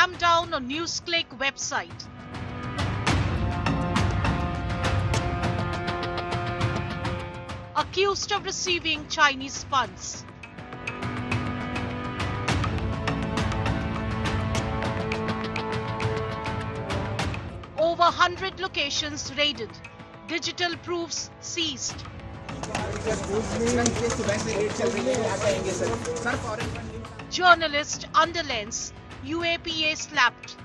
clamp down on NewsClick website. Accused of receiving Chinese funds. Over 100 locations raided. Digital proofs seized. Journalist underlens, UAPA slapped.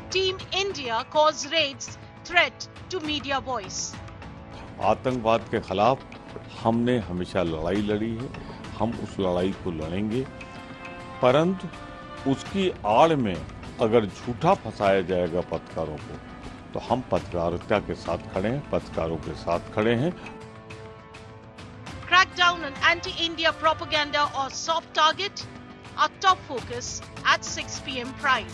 Team India calls raids threat to media voice. आतंकवाद के खिलाफ हमने हमेशा लड़ाई लड़ी है, हम उस लड़ाई को लड़ेंगे, परंतु उसकी आड़ में अगर झूठा फंसाया जाएगा पत्रकारों को, तो हम पत्रकारिता के साथ खड़े हैं, पत्रकारों के साथ खड़े हैं। Crackdown on anti-India propaganda or soft target? Our top focus at 6 p.m. Prime.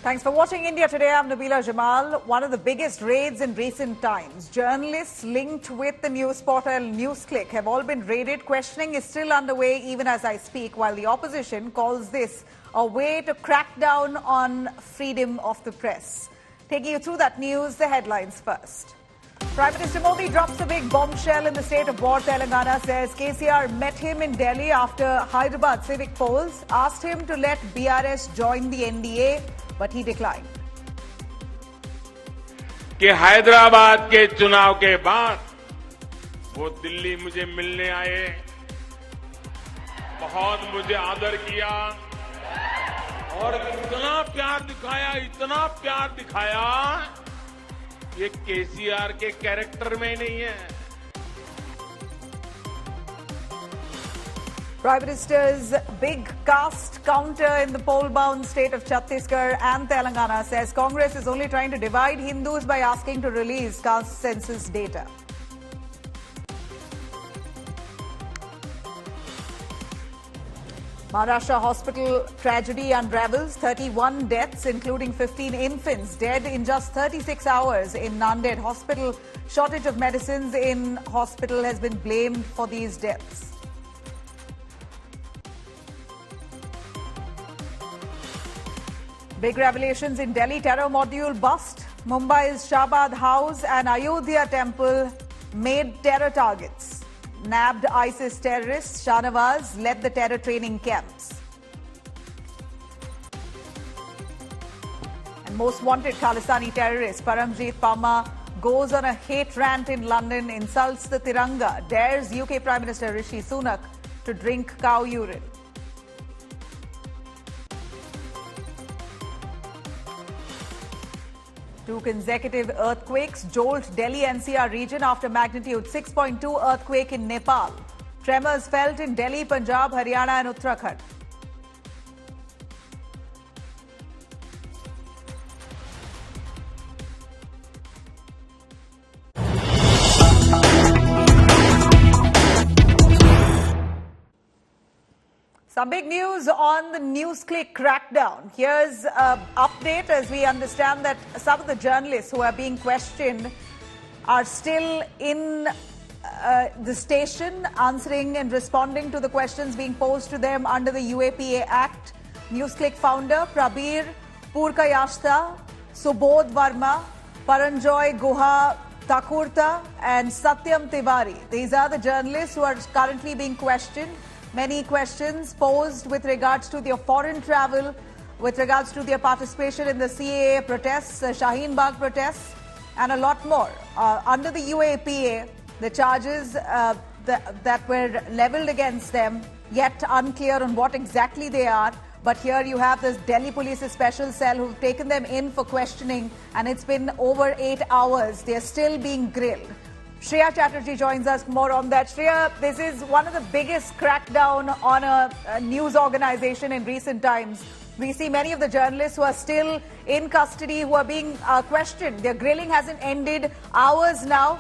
Thanks for watching India Today. I'm Nabila, Jamal. One of the biggest raids in recent times. Journalists linked with the news portal NewsClick have all been raided. Questioning is still underway even as I speak, while the opposition calls this a way to crack down on freedom of the press. Taking you through that news, the headlines first. Prime Minister Modi drops a big bombshell in the state of war. Telangana says KCR met him in Delhi after Hyderabad civic polls, asked him to let BRS join the NDA, but he declined. कि हैदराबाद के चुनाव के बाद वो दिल्ली मुझे मिलने आए, बहुत मुझे आदर किया और इतना प्यार दिखाया ये केसीआर के कैरेक्टर में नहीं है। Prime Minister's big caste counter in the poll-bound state of Chhattisgarh and Telangana says Congress is only trying to divide Hindus by asking to release caste census data. Maharashtra hospital tragedy unravels. 31 deaths, including 15 infants, dead in just 36 hours in Nanded hospital. Shortage of medicines in hospital has been blamed for these deaths. Big revelations in Delhi. Terror module bust. Mumbai's Shahbad House and Ayodhya Temple made terror targets. Nabbed ISIS terrorists. Shahnawaz led the terror training camps. And most wanted Khalistani terrorist Paramjit Pama goes on a hate rant in London, insults the Tiranga, dares UK Prime Minister Rishi Sunak to drink cow urine. Two consecutive earthquakes jolt Delhi NCR region after magnitude 6.2 earthquake in Nepal. Tremors felt in Delhi, Punjab, Haryana and Uttarakhand. Some big news on the NewsClick crackdown. Here's an update as we understand that some of the journalists who are being questioned are still in the station answering and responding to the questions being posed to them under the UAPA Act. NewsClick founder Prabir Purkayashta, Subodh Varma, Paranjoy Guha Thakurta and Satyam Tiwari. These are the journalists who are currently being questioned. Many questions posed with regards to their foreign travel, with regards to their participation in the CAA protests, Shaheen Bagh protests, and a lot more. Under the UAPA, the charges that were leveled against them, yet unclear on what exactly they are. But here you have this Delhi Police's special cell who've taken them in for questioning, and it's been over 8 hours. They're still being grilled. Shreya Chatterjee joins us more on that. Shreya, this is one of the biggest crackdown on a news organization in recent times. We see many of the journalists who are still in custody, who are being questioned. Their grilling hasn't ended hours now.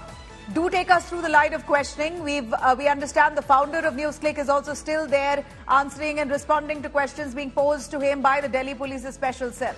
Do take us through the line of questioning. We understand the founder of NewsClick is also still there, answering and responding to questions being posed to him by the Delhi Police's special cell.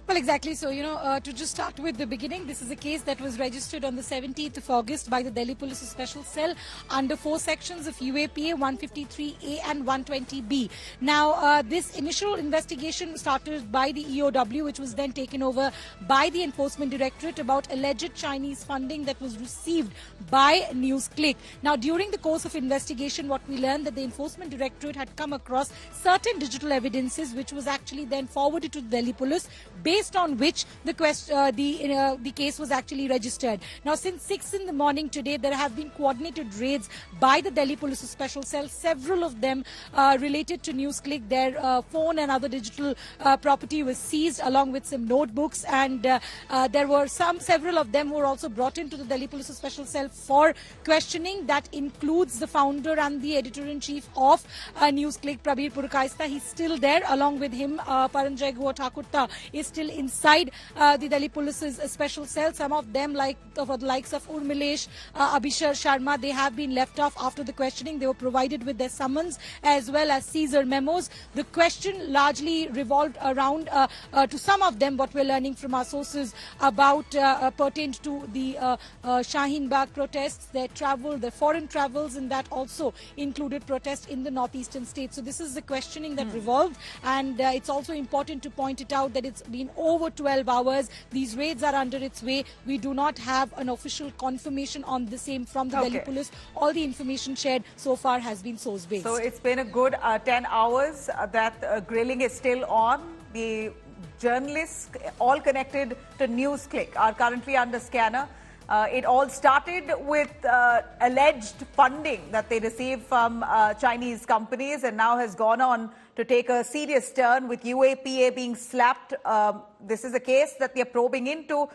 Well, exactly. So, to just start with the beginning, this is a case that was registered on the 17th of August by the Delhi Police Special Cell under 4 sections of UAPA 153A and 120B. Now, this initial investigation started by the EOW, which was then taken over by the Enforcement Directorate about alleged Chinese funding that was received by NewsClick. Now, during the course of investigation, what we learned that the Enforcement Directorate had come across certain digital evidences, which was actually then forwarded to the Delhi Police, based on which the case was actually registered. Now, since 6 in the morning today, there have been coordinated raids by the Delhi Police Special Cell. Several of them related to NewsClick. Their phone and other digital property was seized, along with some notebooks, and there were several of them were also brought into the Delhi Police Special Cell for questioning. That includes the founder and the editor-in-chief of NewsClick, Prabir Purkaista. He's still there. Along with him, Paranjay Goa Thakurta is still inside the Delhi Police's special cell. Some of them, like the likes of Urmilesh, Abhishek Sharma, they have been left off after the questioning. They were provided with their summons as well as Caesar memos. The question largely revolved around, to some of them, what we're learning from our sources about pertained to the Shaheen Bagh protests, their travel, their foreign travels, and that also included protests in the northeastern states. So this is the questioning that revolved, and it's also important to point it out that it's been over 12 hours. These raids are under its way. We do not have an official confirmation on the same from the Delhi Police. All the information shared so far has been source-based. So it's been a good 10 hours that grilling is still on. The journalists, all connected to NewsClick, are currently under scanner. It all started with alleged funding that they received from Chinese companies, and now has gone on to take a serious turn with UAPA being slapped. This is a case that they're probing into.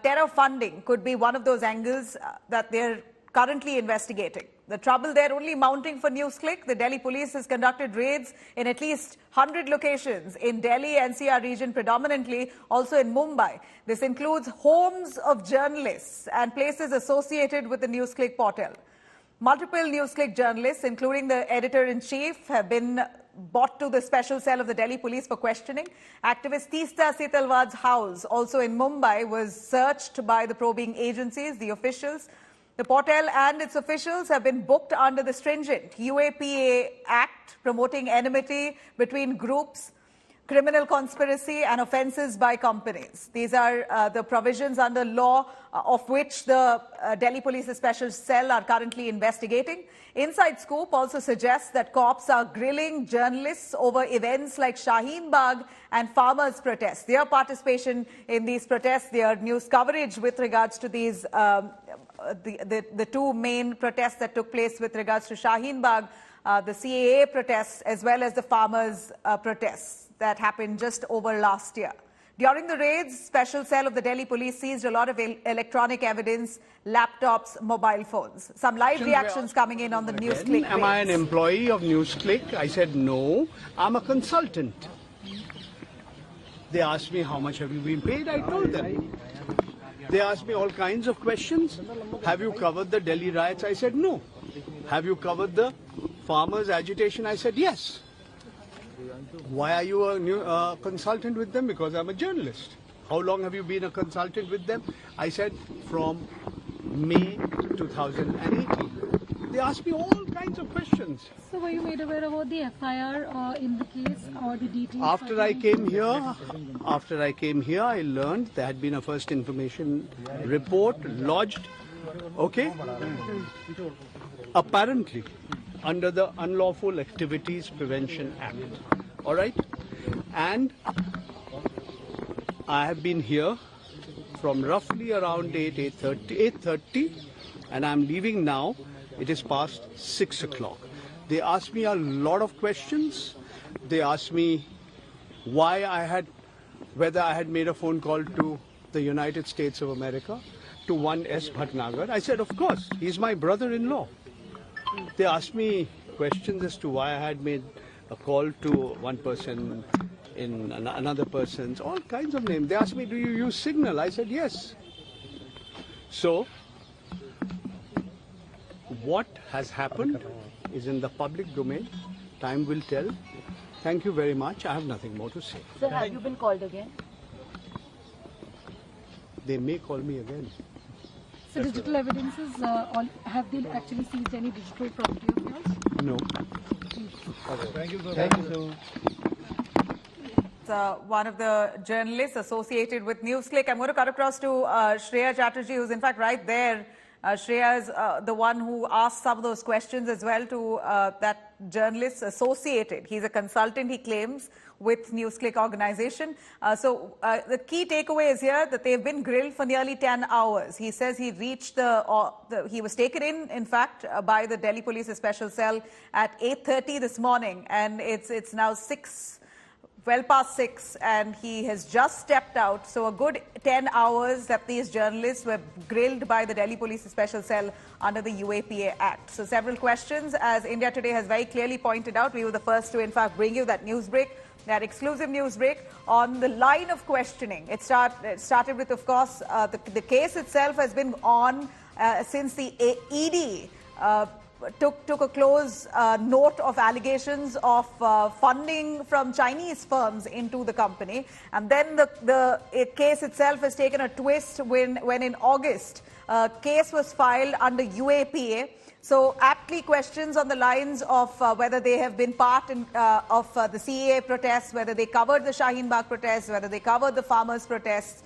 Terror funding could be one of those angles that they're currently investigating. The trouble there only mounting for NewsClick. The Delhi Police has conducted raids in at least 100 locations in Delhi, NCR region predominantly, also in Mumbai. This includes homes of journalists and places associated with the NewsClick portal. Multiple NewsClick journalists, including the editor-in-chief, have been brought to the special cell of the Delhi Police for questioning. Activist Teesta Setalwad's house, also in Mumbai, was searched by the probing agencies, the officials. The portal and its officials have been booked under the stringent UAPA Act, promoting enmity between groups, criminal conspiracy and offences by companies. These are the provisions under law of which the Delhi Police Special Cell are currently investigating. Inside Scoop also suggests that cops are grilling journalists over events like Shaheen Bagh and farmers' protests. Their participation in these protests, their news coverage with regards to these the two main protests that took place with regards to Shaheen Bagh, the CAA protests as well as the farmers' protests that happened just over last year. During the raids, special cell of the Delhi Police seized a lot of electronic evidence, laptops, mobile phones. Some live reactions coming in on the NewsClick. Am I an employee of NewsClick? I said no, I'm a consultant. They asked me how much have you been paid? I told them. They asked me all kinds of questions. Have you covered the Delhi riots? I said no. Have you covered the farmers' agitation? I said yes. Why are you a new consultant with them? Because I'm a journalist. How long have you been a consultant with them? I said from May 2018. They asked me all kinds of questions. So were you made aware about the FIR in the case or the details? After I came here, I learned there had been a first information report lodged, okay, apparently under the Unlawful Activities Prevention Act. All right? And I have been here from roughly around 8:30, and I'm leaving now. It is past 6 o'clock. They asked me a lot of questions. They asked me whether I had made a phone call to the United States of America, to one S. Bhatnagar. I said, of course, he's my brother-in-law. They asked me questions as to why I had made a call to one person in another person's, all kinds of names. They asked me, do you use Signal? I said, yes. So, what has happened is in the public domain. Time will tell. Thank you very much. I have nothing more to say. Sir, have you been called again? They may call me again. So digital evidences, have they actually seized any digital property of yours? No. Thank you, sir. Thank you. One of the journalists associated with NewsClick. I'm going to cut across to Shreya Chatterjee, who's in fact right there. Shreya is the one who asked some of those questions as well to that journalist associated. He's a consultant, he claims, with NewsClick organization. The key takeaway is here that they've been grilled for nearly 10 hours. He says he reached he was taken in fact, by the Delhi Police Special Cell at 8:30 this morning, and it's now well past 6, and he has just stepped out. So a good 10 hours that these journalists were grilled by the Delhi Police Special Cell under the UAPA Act. So several questions, as India Today has very clearly pointed out. We were the first to, in fact, bring you that news break, that exclusive news break on the line of questioning. It started with, of course, the case itself has been on since the ED took a close note of allegations of funding from Chinese firms into the company. And then the case itself has taken a twist when in August, a case was filed under UAPA. So aptly questions on the lines of whether they have been part of the CAA protests, whether they covered the Shaheen Bagh protests, whether they covered the farmers' protests,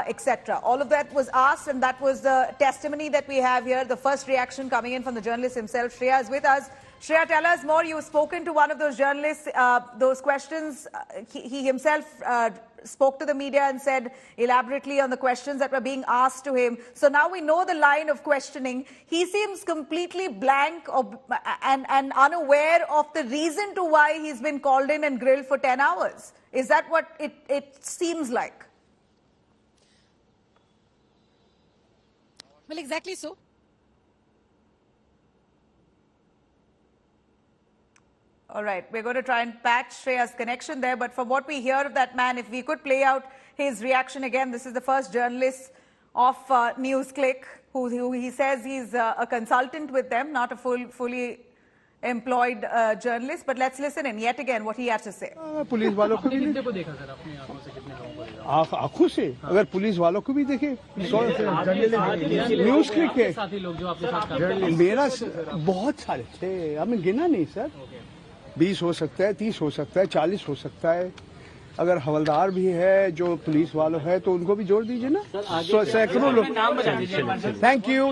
etc. All of that was asked, and that was the testimony that we have here. The first reaction coming in from the journalist himself. Shreya is with us. Shreya, tell us more. You've spoken to one of those journalists. Those questions, he himself spoke to the media and said elaborately on the questions that were being asked to him. So now we know the line of questioning. He seems completely blank and unaware of the reason to why he's been called in and grilled for 10 hours. Is that what it seems like? Well, exactly so. All right, we're going to try and patch Shreya's connection there, but from what we hear of that man, if we could play out his reaction again. This is the first journalist of NewsClick who he says he's a consultant with them, not a fully employed journalist, but let's listen in yet again what he has to say. Police वालों को भी आंखों से अगर police वालों को भी देखे न्यूज़ क्लिक के मेरा बहुत सारे थे, हमें गिना नहीं सर, 20 हो सकता है, 30 हो सकता है, 40 हो सकता है. अगर हवलदार भी है जो पुलिस वालों है तो उनको भी जोड़ दीजिए ना. सैकड़ों लोग. Thank you.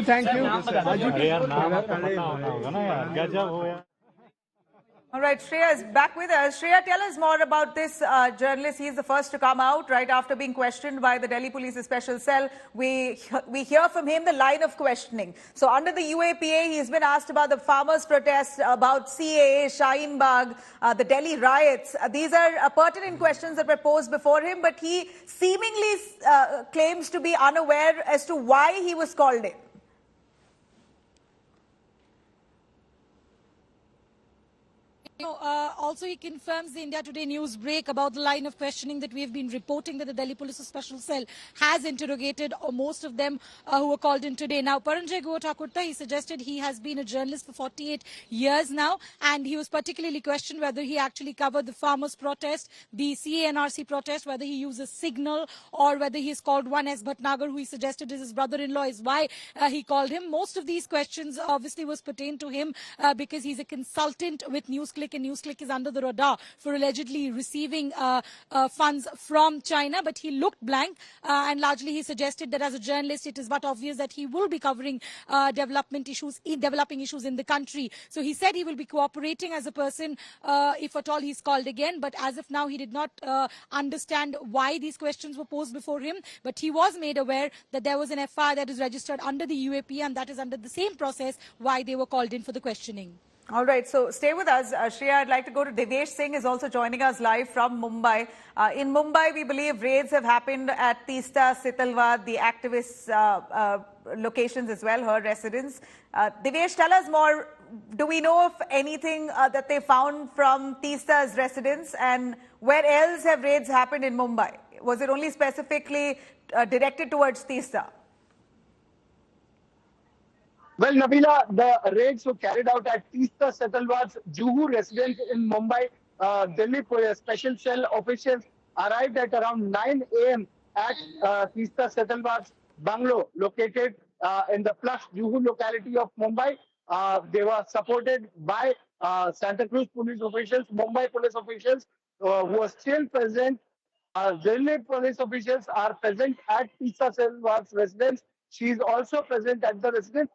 All right, Shreya is back with us. Shreya, tell us more about this journalist. He's the first to come out right after being questioned by the Delhi Police Special Cell. We hear from him the line of questioning. So under the UAPA, he's been asked about the farmers' protests, about CAA, Shaheen Bagh, the Delhi riots. These are pertinent questions that were posed before him, but he seemingly claims to be unaware as to why he was called in. Also, he confirms the India Today news break about the line of questioning that we have been reporting that the Delhi Police Special Cell has interrogated most of them who were called in today. Now, Paranjay Goa-Thakurta, he suggested he has been a journalist for 48 years now, and he was particularly questioned whether he actually covered the farmers' protest, the CANRC protest, whether he used a signal or whether he is called one as Bhatnagar, who he suggested is his brother-in-law, is why he called him. Most of these questions obviously was pertained to him because he's a consultant with NewsClick, and NewsClick is under the radar for allegedly receiving funds from China, but he looked blank and largely he suggested that as a journalist it is but obvious that he will be covering developing issues in the country. So he said he will be cooperating as a person if at all he's called again, but as of now he did not understand why these questions were posed before him, but he was made aware that there was an FIR that is registered under the UAPA, and that is under the same process why they were called in for the questioning. All right, so stay with us. Shreya, I'd like to go to Devesh Singh, is also joining us live from Mumbai. In Mumbai, we believe raids have happened at Teesta, Sitalwad, the activists' locations as well, her residence. Devesh, tell us more. Do we know of anything that they found from Teesta's residence, and where else have raids happened in Mumbai? Was it only specifically directed towards Teesta? Well, Nabila, the raids were carried out at Teesta Setalwad's Juhu residence in Mumbai. Delhi Special Cell officials arrived at around 9 a.m. at Teesta Setalwad's bungalow located in the plush Juhu locality of Mumbai. They were supported by Santa Cruz police officials, Mumbai police officials who are still present. Delhi police officials are present at Teesta Setalwad's residence. She is also present at the residence.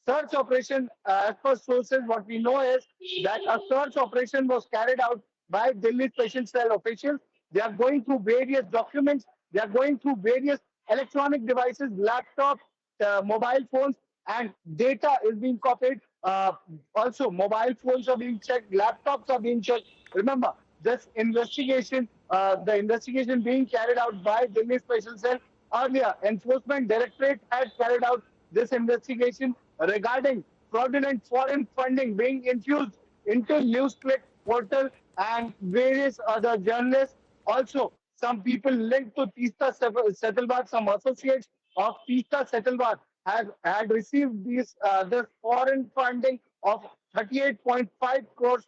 Search operation, as per sources, what we know is that a search operation was carried out by Delhi Special Cell officials. They are going through various documents. They are going through various electronic devices, laptops, mobile phones, and data is being copied. Also, mobile phones are being checked, laptops are being checked. Remember, this investigation, the investigation being carried out by Delhi Special Cell. Earlier, Enforcement Directorate had carried out this investigation regarding fraudulent foreign funding being infused into NewsClick portal and various other journalists. Also, some people linked to Teesta Setalwad, some associates of Teesta Setalwad had received this foreign funding of 38.5 crores,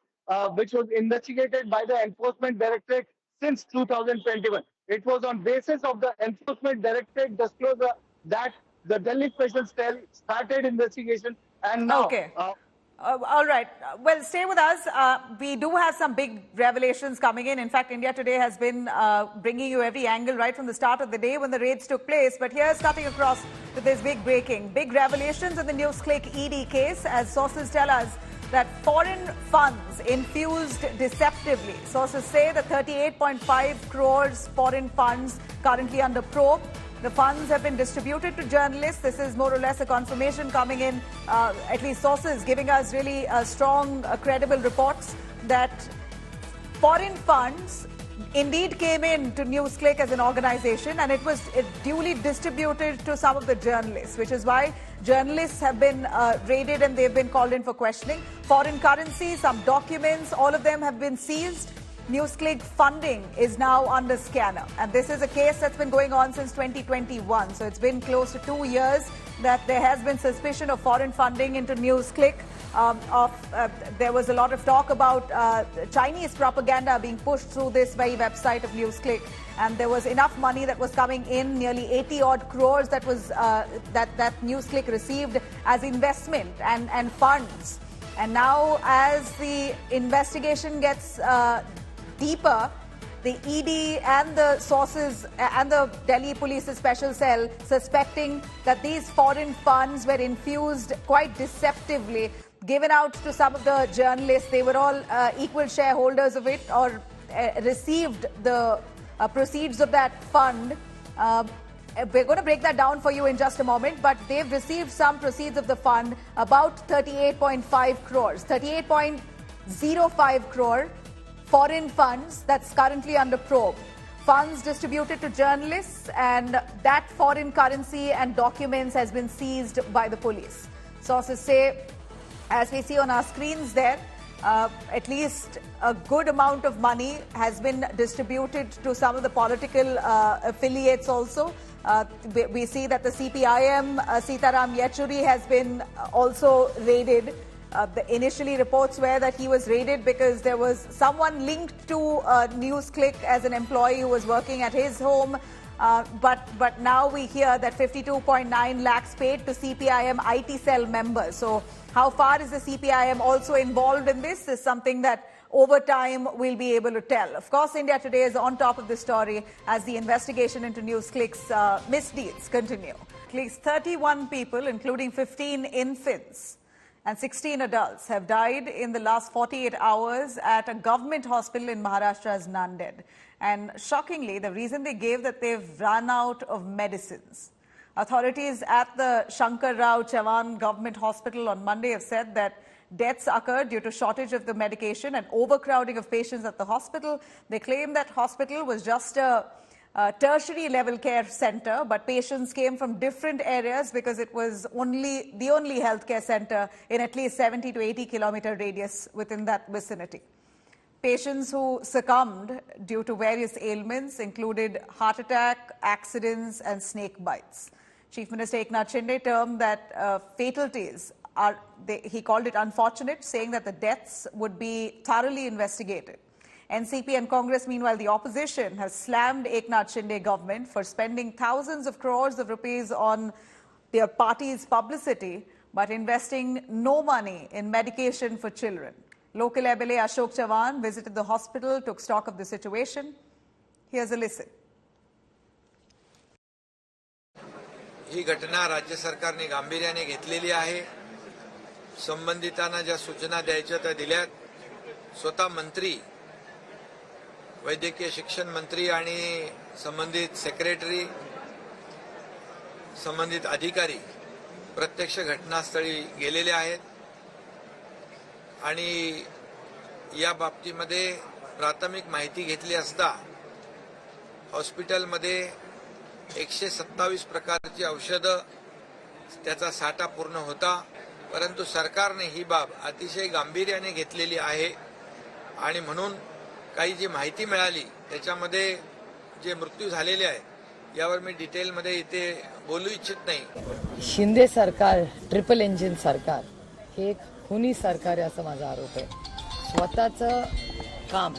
which was investigated by the Enforcement Directorate since 2021. It was on basis of the Enforcement Directorate disclosure that the Delhi Special Cell started investigation, and now. Okay. All right. Well, stay with us. We do have some big revelations coming in. In fact, India Today has been bringing you every angle right from the start of the day when the raids took place. But here's cutting across to this big breaking. Big revelations in the NewsClick ED case, as sources tell us that foreign funds infused deceptively. Sources say that 38.5 crores foreign funds currently under probe. The funds have been distributed to journalists. This is more or less a confirmation coming in, at least sources giving us really strong, credible reports that foreign funds indeed came in to NewsClick as an organization, and it was duly distributed to some of the journalists, which is why journalists have been raided and they've been called in for questioning. Foreign currency, some documents, all of them have been seized. NewsClick funding is now under scanner, and this is a case that's been going on since 2021. So it's been close to 2 years that there has been suspicion of foreign funding into NewsClick. There was a lot of talk about Chinese propaganda being pushed through this very website of NewsClick, and there was enough money that was coming in, nearly 80 odd crores that was that NewsClick received as investment and funds. And now, as the investigation gets deeper, the ED and the sources and the Delhi Police's special cell suspecting that these foreign funds were infused quite deceptively, given out to some of the journalists. They were all equal shareholders of it or received the proceeds of that fund. We're going to break that down for you in just a moment, but they've received some proceeds of the fund, about 38.5 crores, 38.05 crore foreign funds that's currently under probe. Funds distributed to journalists, and that foreign currency and documents has been seized by the police. Sources say, as we see on our screens there, at least a good amount of money has been distributed to some of the political affiliates also. We see that the CPIM, Sitaram Yechuri, has been also raided. Initially, reports were that he was raided because there was someone linked to NewsClick as an employee who was working at his home. But now we hear that 52.9 lakhs paid to CPIM IT cell members. So how far is the CPIM also involved in this is something that over time we'll be able to tell. Of course, India Today is on top of the story as the investigation into NewsClick's misdeeds continue. At least 31 people, including 15 infants and 16 adults, have died in the last 48 hours at a government hospital in Maharashtra's Nanded. And shockingly, the reason they gave that they've run out of medicines. Authorities at the Shankar Rao Chavan Government Hospital on Monday have said that deaths occurred due to shortage of the medication and overcrowding of patients at the hospital. They claim that hospital was just a tertiary level care center, but patients came from different areas because it was the only healthcare center in at least 70 to 80 kilometer radius within that vicinity. Patients who succumbed due to various ailments included heart attack, accidents, and snake bites. Chief Minister Eknath Shinde termed that fatalities he called it unfortunate, saying that the deaths would be thoroughly investigated. NCP and Congress, meanwhile, the opposition has slammed Eknath Shinde government for spending thousands of crores of rupees on their party's publicity, but investing no money in medication for children. Local MLA Ashok Chavan visited the hospital, took stock of the situation. Here's a listen. ही घटना राज्य सरकारने गांभीर्याने घेतलेली आहे. संबंधितांना ज्या सूचना द्यायच्या त्या दिल्यात. स्वतः मंत्री, वैद्यकीय शिक्षण मंत्री आणि संबंधित सेक्रेटरी, संबंधित अधिकारी प्रत्यक्ष घटनास्थळी गेलेले आहेत आणि या बाबतीमध्ये प्राथमिक माहिती घेतली असता हॉस्पिटलमध्ये 127 प्रकारची औषधं त्याचा साठा पूर्ण होता. परंतु सरकारने ही बाब अतिशय गांभीर्याने घेतलेली आहे आणि म्हणून काही जी माहिती मिळाली त्याच्यामध्ये जे मृत्यू झालेले आहेत यावर मी डिटेलमध्ये इथे बोलू इच्छित नाही. शिंदे सरकार, ट्रिपल इंजिन सरकार हे एक खुनी सरकार आहे असा माझा आरोप आहे. स्वतःचं काम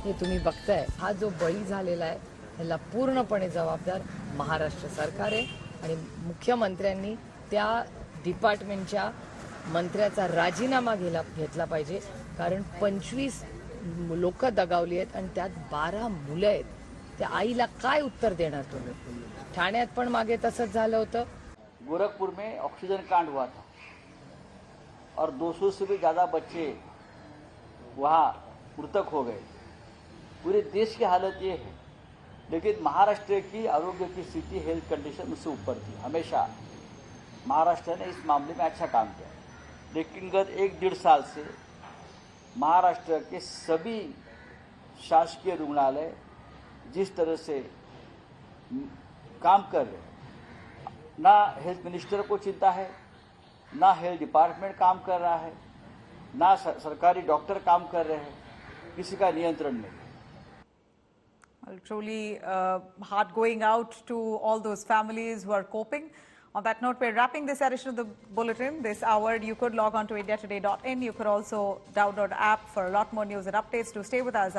हे तुम्ही बघताय. हा जो बळी झालेला आहे ह्याला पूर्णपणे जबाबदार महाराष्ट्र सरकार आहे आणि मुख्यमंत्र्यांनी त्या डिपार्टमेंटच्या मंत्र्याचा राजीनामा घेतला पाहिजे. कारण 25 लोक दगावली आहेत आणि त्यात 12 मुलं आहेत. त्या आईला काय उत्तर देणार तुम्ही? ठाण्यात पण मागे तसंच झालं होतं. गोरखपुर में ऑक्सीजन कांड हुआ था और 200 से भी ज़्यादा बच्चे वहाँ मृतक हो गए. पूरे देश की हालत ये है, लेकिन महाराष्ट्र की आरोग्य की स्थिति, हेल्थ कंडीशन उससे ऊपर थी. हमेशा महाराष्ट्र ने इस मामले में अच्छा काम किया, लेकिन गत 1-1.5 साल से महाराष्ट्र के सभी शासकीय रुग्णालय जिस तरह से काम कर रहे हैं, ना हेल्थ मिनिस्टर को चिंता है, ना हेल्थ डिपार्टमेंट काम कर रहा है, ना सरकारी डॉक्टर काम कर रहे हैं, किसी का नियंत्रण नहीं. Well, truly heart going out to all those families who are coping. On that note, we're wrapping this edition of the bulletin this hour. You could log on to indiatoday.in. You could also download the app for a lot more news and updates. To stay with us.